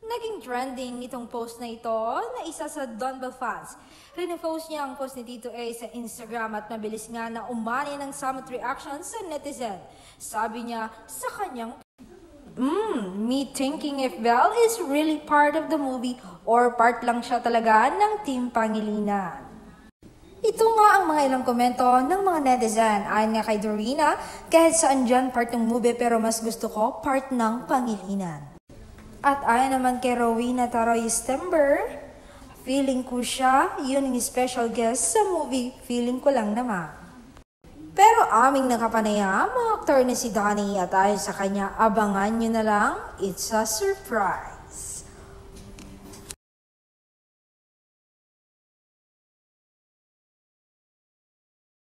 Naging trending itong post na ito na isa sa Donbell fans. Rine-post niya ang post ni Tito A sa Instagram at mabilis nga na umani ng somewhat reaction sa netizen. Sabi niya sa kanyang me thinking if Belle is really part of the movie or part lang siya talaga ng Team Pangilinan. Ito nga ang mga ilang komento ng mga netizen. Ayon nga kay Dorina, kahit saan dyan part ng movie pero mas gusto ko part ng Pangilinan. At ayon naman kay Rowena Taroy Stember, feeling ko siya, yun ang special guest sa movie, feeling ko lang naman. Pero aming nakapanaya, mga aktor na si Donnie at ayon sa kanya, abangan nyo na lang, it's a surprise.